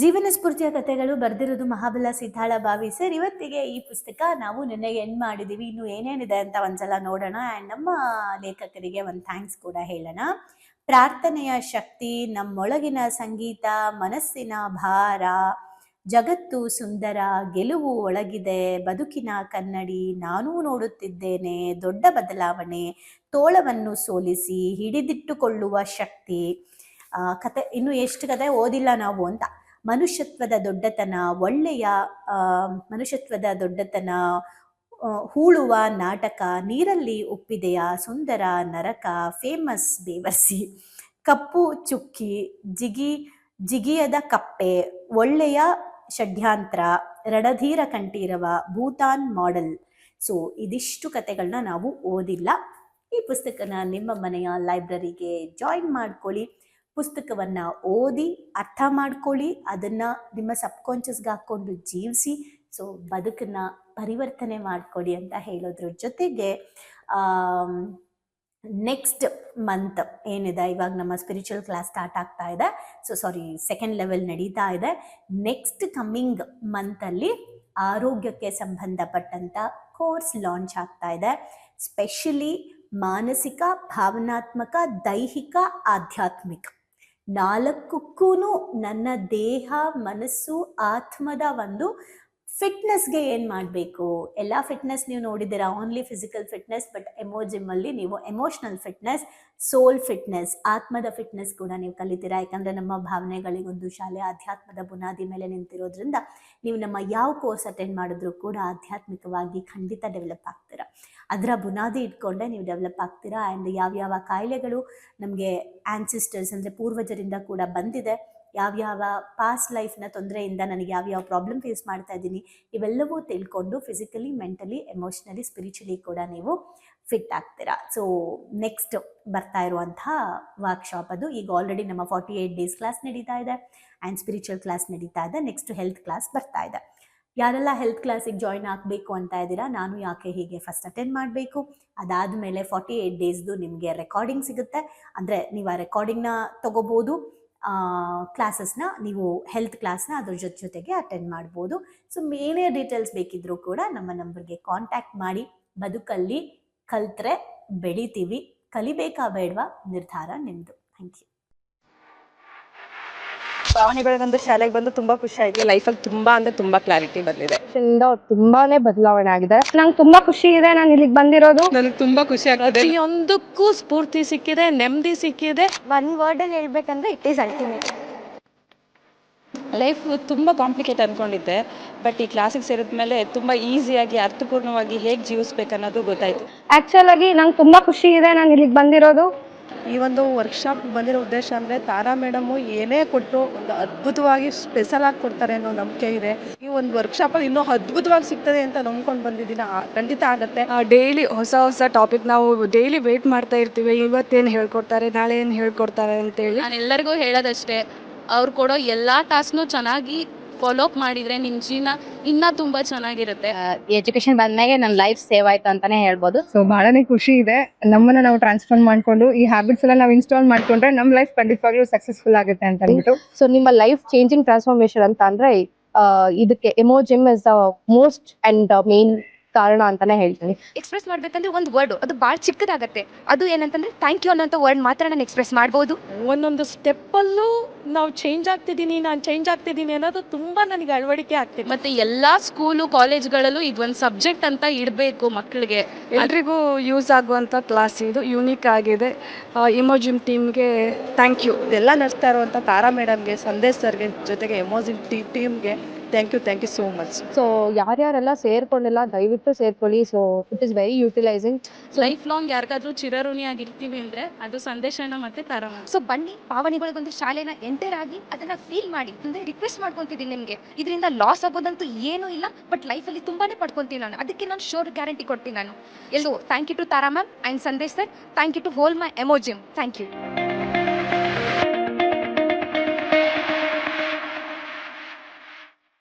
ಜೀವನ ಸ್ಫೂರ್ತಿಯ ಕಥೆಗಳು ಬರೆದಿರೋದು ಮಹಾಬಲ ಸೀತಾಳ ಬಾವಿ ಸರ್. ಇವತ್ತಿಗೆ ಈ ಪುಸ್ತಕ ನಾವು ನಿನ್ನೆ ಎಂಡ್ ಮಾಡಿದ್ದೀವಿ. ಇನ್ನು ಏನೇನಿದೆ ಅಂತ ಒಂದ್ಸಲ ನೋಡೋಣ ಆ್ಯಂಡ್ ನಮ್ಮ ಲೇಖಕರಿಗೆ ಒಂದು ಥ್ಯಾಂಕ್ಸ್ ಕೂಡ ಹೇಳೋಣ. ಪ್ರಾರ್ಥನೆಯ ಶಕ್ತಿ, ನಮ್ಮೊಳಗಿನ ಸಂಗೀತ, ಮನಸ್ಸಿನ ಭಾರ, ಜಗತ್ತು ಸುಂದರ, ಗೆಲುವು ಒಳಗಿದೆ, ಬದುಕಿನ ಕನ್ನಡಿ, ನಾನೂ ನೋಡುತ್ತಿದ್ದೇನೆ, ದೊಡ್ಡ ಬದಲಾವಣೆ, ತೋಳವನ್ನು ಸೋಲಿಸಿ ಹಿಡಿದಿಟ್ಟುಕೊಳ್ಳುವ ಶಕ್ತಿ. ಕತೆ ಇನ್ನು ಎಷ್ಟು ಕತೆ ಓದಿಲ್ಲ ನಾವು ಅಂತ. ಮನುಷ್ಯತ್ವದ ದೊಡ್ಡತನ, ಒಳ್ಳೆಯ ಮನುಷ್ಯತ್ವದ ದೊಡ್ಡತನ, ಹೂಳುವ ನಾಟಕ, ನೀರಲ್ಲಿ ಉಪ್ಪಿದೆಯ, ಸುಂದರ ನರಕ, ಫೇಮಸ್ ಬೇವರ್ಸಿ, ಕಪ್ಪು ಚುಕ್ಕಿ, ಜಿಗಿಯದ ಕಪ್ಪೆ, ಒಳ್ಳೆಯ ಷಡ್ಯಂತ್ರ, ರಣಧೀರ ಕಂಠೀರವ, ಭೂತಾನ್ ಮಾಡೆಲ್. ಸೊ ಇದಿಷ್ಟು ಕತೆಗಳನ್ನ ನಾವು ಓದಿಲ್ಲ. ಈ ಪುಸ್ತಕನ ನಿಮ್ಮ ಮನೆಯ ಲೈಬ್ರರಿಗೆ ಜಾಯಿನ್ ಮಾಡ್ಕೊಳ್ಳಿ. ಪುಸ್ತಕವನ್ನು ಓದಿ ಅರ್ಥ ಮಾಡ್ಕೊಳ್ಳಿ, ಅದನ್ನು ನಿಮ್ಮ ಸಬ್ಕಾನ್ಷಿಯಸ್ಗೆ ಹಾಕ್ಕೊಂಡು ಜೀವಿಸಿ. ಸೊ ಬದುಕನ್ನು ಪರಿವರ್ತನೆ ಮಾಡ್ಕೊಳ್ಳಿ ಅಂತ ಹೇಳೋದ್ರ ಜೊತೆಗೆ ನೆಕ್ಸ್ಟ್ ಮಂತ್ ಏನಿದೆ, ಇವಾಗ ನಮ್ಮ ಸ್ಪಿರಿಚುವಲ್ ಕ್ಲಾಸ್ ಸ್ಟಾರ್ಟ್ ಆಗ್ತಾ ಇದೆ. ಸೆಕೆಂಡ್ ಲೆವೆಲ್ ನಡೀತಾ ಇದೆ. ನೆಕ್ಸ್ಟ್ ಕಮ್ಮಿಂಗ್ ಮಂತಲ್ಲಿ ಆರೋಗ್ಯಕ್ಕೆ ಸಂಬಂಧಪಟ್ಟಂಥ ಕೋರ್ಸ್ ಲಾಂಚ್ ಆಗ್ತಾ ಇದೆ. ಸ್ಪೆಷಲಿ ಮಾನಸಿಕ, ಭಾವನಾತ್ಮಕ, ದೈಹಿಕ, ಆಧ್ಯಾತ್ಮಿಕ ನಾಲ್ಕಕ್ಕೂ ನನ್ನ ದೇಹ, ಮನಸ್ಸು, ಆತ್ಮದ ಒಂದು ಫಿಟ್ನೆಸ್ಗೆ ಏನು ಮಾಡಬೇಕು. ಎಲ್ಲ ಫಿಟ್ನೆಸ್ ನೀವು ನೋಡಿದ್ದೀರಾ, ಓನ್ಲಿ ಫಿಸಿಕಲ್ ಫಿಟ್ನೆಸ್, ಬಟ್ ಎಮೋಜಿಮಲ್ಲಿ ನೀವು ಎಮೋಷ್ನಲ್ ಫಿಟ್ನೆಸ್, ಸೋಲ್ ಫಿಟ್ನೆಸ್, ಆತ್ಮದ ಫಿಟ್ನೆಸ್ ಕೂಡ ನೀವು ಕಲಿತೀರಾ. ಯಾಕಂದರೆ ನಮ್ಮ ಭಾವನೆಗಳಿಗೊಂದು ಶಾಲೆ ಆಧ್ಯಾತ್ಮದ ಬುನಾದಿ ಮೇಲೆ ನಿಂತಿರೋದ್ರಿಂದ ನೀವು ನಮ್ಮ ಯಾವ ಕೋರ್ಸ್ ಅಟೆಂಡ್ ಮಾಡಿದ್ರೂ ಕೂಡ ಆಧ್ಯಾತ್ಮಿಕವಾಗಿ ಖಂಡಿತ ಡೆವಲಪ್ ಆಗ್ತೀರಾ. ಅದರ ಬುನಾದಿ ಇಟ್ಕೊಂಡೆ ನೀವು ಡೆವಲಪ್ ಆಗ್ತೀರಾ. ಆ್ಯಂಡ್ ಯಾವ್ಯಾವ ಕಾಯಿಲೆಗಳು ನಮಗೆ ಆ್ಯನ್ಸಿಸ್ಟರ್ಸ್ ಅಂದರೆ ಪೂರ್ವಜರಿಂದ ಕೂಡ ಬಂದಿದೆ, ಯಾವ್ಯಾವ ಪಾಸ್ಟ್ ಲೈಫ್ನ ತೊಂದರೆಯಿಂದ ನನಗೆ ಯಾವ್ಯಾವ ಪ್ರಾಬ್ಲಮ್ ಫೇಸ್ ಮಾಡ್ತಾ ಇದ್ದೀನಿ, ಇವೆಲ್ಲವೂ ತಿಳ್ಕೊಂಡು ಫಿಸಿಕಲಿ, ಮೆಂಟಲಿ, ಎಮೋಷ್ನಲಿ, ಸ್ಪಿರಿಚುಲಿ ಕೂಡ ನೀವು ಫಿಟ್ ಆಗ್ತೀರಾ. ಸೊ ನೆಕ್ಸ್ಟ್ ಬರ್ತಾ ಇರುವಂತಹ ವರ್ಕ್ಶಾಪ್ ಅದು. ಈಗ ಆಲ್ರೆಡಿ ನಮ್ಮ 48 ಡೇಸ್ ಕ್ಲಾಸ್ ನಡೀತಾ ಇದೆ ಆ್ಯಂಡ್ ಸ್ಪಿರಿಚುವಲ್ ಕ್ಲಾಸ್ ನಡೀತಾ ಇದೆ. ನೆಕ್ಸ್ಟ್ ಹೆಲ್ತ್ ಕ್ಲಾಸ್ ಬರ್ತಾ ಇದೆ. ಯಾರೆಲ್ಲ ಹೆಲ್ತ್ ಕ್ಲಾಸಿಗೆ ಜಾಯ್ನ್ ಆಗಬೇಕು ಅಂತ ಇದ್ದೀರಾ, ನಾನು ಯಾಕೆ ಹೀಗೆ ಫಸ್ಟ್ ಅಟೆಂಡ್ ಮಾಡಬೇಕು, ಅದಾದಮೇಲೆ 48 ಡೇಸ್ದು ನಿಮಗೆ ರೆಕಾರ್ಡಿಂಗ್ ಸಿಗುತ್ತೆ. ಅಂದರೆ ನೀವು ಆ ರೆಕಾರ್ಡಿಂಗ್ನ ತೊಗೋಬೋದು, ಕ್ಲಾಸಸ್ನ ನೀವು ಹೆಲ್ತ್ ಕ್ಲಾಸ್ನ ಅದ್ರ ಜೊತೆಗೆ ಅಟೆಂಡ್ ಮಾಡ್ಬೋದು. ಸೊ ಏನೇ ಡೀಟೇಲ್ಸ್ ಬೇಕಿದ್ರೂ ಕೂಡ ನಮ್ಮ ನಂಬರ್ಗೆ ಕಾಂಟ್ಯಾಕ್ಟ್ ಮಾಡಿ. ಬದುಕಲ್ಲಿ ಕಲ್ತ್ರೆ ಬೆಳಿತೀವಿ, ಕಲಿಬೇಕಾ ಬೇಡವಾ ನಿರ್ಧಾರ ನಿಮ್ಮದು. Thank you. ಭಾವನೆಗಳಿಗೊಂದು ಶಾಲೆಗೆ ಬಂದು ತುಂಬಾ ಖುಷಿ ಆಯ್ತು. ಲೈಫಲ್ಲಿ ತುಂಬಾ ಅಂದ್ರೆ ತುಂಬಾ ಕ್ಲಾರಿಟಿ ಬಂದಿದೆ. ತುಂಬಾನೇ ಬದಲಾವಣೆ ಆಗಿದೆ. ನಂಗೆ ತುಂಬಾ ಖುಷಿ ಇದೆ ನಾನು ಇಲ್ಲಿಗೆ ಬಂದಿರೋದು. ನನಗೆ ತುಂಬಾ ಖುಷಿ ಆಗಿದೆ. ಪ್ರತಿಯೊಂದಕ್ಕೂ ಸ್ಫೂರ್ತಿ ಸಿಕ್ಕಿದೆ, ನೆಮ್ಮದಿ ಸಿಕ್ಕಿದೆ. ಒನ್ ವರ್ಡ್ ಅಲ್ಲಿ ಹೇಳ್ಬೇಕಂದ್ರೆ ಇಟ್ ಈಸ್ ಅಲ್ಟಿಮೇಟ್. ಲೈಫ್ ತುಂಬಾ ಕಾಂಪ್ಲಿಕೇಟ್ ಅನ್ಕೊಂಡಿದ್ದೆ, ಬಟ್ ಈ ಕ್ಲಾಸಿಗೆ ಸೇರಿದ್ಮೇಲೆ ತುಂಬಾ ಈಸಿಯಾಗಿ ಅರ್ಥಪೂರ್ಣವಾಗಿ ಹೇಗೆ ಜೀವಿಸ್ಬೇಕು ಅನ್ನೋದು ಗೊತ್ತಾಯ್ತು. ಆಕ್ಚುಲ್ ಆಗಿ ನಂಗೆ ತುಂಬಾ ಖುಷಿ ಇದೆ ನಾನು ಇಲ್ಲಿಗೆ ಬಂದಿರೋದು. ಈ ಒಂದು ವರ್ಕ್ಶಾಪ್ ಬಂದಿರೋ ಉದ್ದೇಶ ಅಂದರೆ ತಾರಾ ಮೇಡಮು ಏನೇ ಕೊಟ್ಟರು ಒಂದು ಅದ್ಭುತವಾಗಿ ಸ್ಪೆಷಲ್ ಆಗಿ ಕೊಡ್ತಾರೆ ಅನ್ನೋ ನಂಬಿಕೆ ಇದೆ. ಈ ಒಂದು ವರ್ಕ್ಶಾಪಲ್ಲಿ ಇನ್ನೂ ಅದ್ಭುತವಾಗಿ ಸಿಗ್ತದೆ ಅಂತ ನಂಬ್ಕೊಂಡು ಬಂದಿದ್ದೀನಿ. ಖಂಡಿತ ಆಗುತ್ತೆ. ಡೈಲಿ ಹೊಸ ಹೊಸ ಟಾಪಿಕ್ ನಾವು ಡೈಲಿ ವೇಟ್ ಮಾಡ್ತಾ ಇರ್ತೀವಿ, ಇವತ್ತೇನು ಹೇಳ್ಕೊಡ್ತಾರೆ, ನಾಳೆ ಏನು ಹೇಳ್ಕೊಡ್ತಾರೆ ಅಂತೇಳಿ. ನಾನು ಎಲ್ಲರಿಗೂ ಹೇಳೋದಷ್ಟೇ, ಅವ್ರು ಕೊಡೋ ಎಲ್ಲ ಟಾಸ್ಕ್ನು ಚೆನ್ನಾಗಿ ಫಾಲೋ ಅಪ್ ಮಾಡಿದರೆ ನಿಮ್ಮ ಜೀವನ ಇನ್ನೂ ತುಂಬ ಚೆನ್ನಾಗಿರುತ್ತೆ. ಎಜುಕೇಶನ್ ಬಂದ್ಮೇಲೆ ನನ್ನ ಲೈಫ್ ಸೇವ್ ಆಯ್ತು ಅಂತಾನೆ ಹೇಳ್ಬೋದು. ಸೊ ಬಹಳನೇ ಖುಷಿ ಇದೆ. ನಮ್ಮನ್ನ ನಾವು ಟ್ರಾನ್ಸ್ಫಾರ್ಮ್ ಮಾಡ್ಕೊಂಡು ಈ ಹ್ಯಾಬಿಟ್ಸ್ ಎಲ್ಲ ನಾವು ಇನ್ಸ್ಟಾಲ್ ಮಾಡ್ಕೊಂಡ್ರೆ ನಮ್ಮ ಲೈಫ್ ಖಂಡಿತವಾಗ್ಲೂ ಸಕ್ಸಸ್ಫುಲ್ ಆಗುತ್ತೆ ಅಂತ ಹೇಳ್ಬಿಟ್ಟು. ಸೊ ನಿಮ್ಮ ಲೈಫ್ ಚೇಂಜಿಂಗ್ ಟ್ರಾನ್ಸ್ಫಾರ್ಮೇಶನ್ ಅಂತ ಅಂದ್ರೆ ಇದಕ್ಕೆ ಎಮೋಜಿಮ್ is the most and main ಕಾರಣ ಅಂತಾನೆ ಹೇಳ್ತೀನಿ. ಎಕ್ಸ್ಪ್ರೆಸ್ ಮಾಡ್ಬೇಕಂದ್ರೆ ಒಂದು ವರ್ಡ್ ಅದು ಭಾಳ ಚಿಕ್ಕದಾಗತ್ತೆ. ಅದು ಏನಂತಂದ್ರೆ ಥ್ಯಾಂಕ್ ಯು ಅನ್ನೋಂಥ ವರ್ಡ್ ಮಾತ್ರ ನಾನು ಎಕ್ಸ್ಪ್ರೆಸ್ ಮಾಡ್ಬೋದು. ಒಂದೊಂದು ಸ್ಟೆಪ್ಪಲ್ಲೂ ನಾವು ಚೇಂಜ್ ಆಗ್ತಿದ್ದೀನಿ ಅನ್ನೋದು ತುಂಬಾ ನನಗೆ ಅಳವಡಿಕೆ ಆಗ್ತಿದೆ. ಮತ್ತು ಎಲ್ಲ ಸ್ಕೂಲು ಕಾಲೇಜ್ಗಳಲ್ಲೂ ಇದೊಂದು ಸಬ್ಜೆಕ್ಟ್ ಅಂತ ಇಡಬೇಕು ಮಕ್ಕಳಿಗೆ. ಎಲ್ರಿಗೂ ಯೂಸ್ ಆಗುವಂಥ ಕ್ಲಾಸ್ ಇದು, ಯೂನಿಕ್ ಆಗಿದೆ. ಇಮೋಜಿಮ್ ಟೀಮ್ಗೆ ಥ್ಯಾಂಕ್ ಯು. ಎಲ್ಲ ನಡೆಸ್ತಾ ಇರುವಂಥ ತಾರಾ ಮೇಡಮ್ಗೆ, ಸಂದೇಶ್ ಸರ್ಗೆ, ಜೊತೆಗೆ ಎಮೋಜಿಮ್ ಟೀಮ್ಗೆ thank you so much. So ಯಾರ್ಯಾರೆಲ್ಲ ಸೇರ್ಕೊಂಡಿಲ್ಲ ದಯವಿಟ್ಟು ಸೇರ್ಕೊಳ್ಳಿ. So it is very utilising. Life long ಯಾರಿಗಾದ್ರೂ ಚಿರಋಣಿಯಾಗಿರ್ತೀವಿ ಅಂದರೆ ಅದು ಸಂದೇಶನ ಮತ್ತು ತಾರಾ. ಸೊ ಬನ್ನಿ, ಭಾವನೆಗಳಿಗೊಂದು ಶಾಲೆನ ಎಂಟರ್ ಆಗಿ ಅದನ್ನ ಫೀಲ್ ಮಾಡಿ. ಅಂದ್ರೆ ರಿಕ್ವೆಸ್ಟ್ ಮಾಡ್ಕೊಂತಿದ್ದೀನಿ ನಿಮಗೆ, ಇದರಿಂದ ಲಾಸ್ ಆಗೋದಂತೂ ಏನೂ ಇಲ್ಲ, ಬಟ್ ಲೈಫಲ್ಲಿ ತುಂಬಾನೇ ಪಡ್ಕೊಂತೀನಿ ನಾನು. ಅದಕ್ಕೆ ನಾನು ಶೋರ್ ಗ್ಯಾರಂಟಿ ಕೊಡ್ತೀನಿ ನಾನು. ಎಲ್ಲೋ thank you to Tara ma'am and Sandesh sir. Thank you to whole my ಎಮೋಜಿಮ್. Thank you.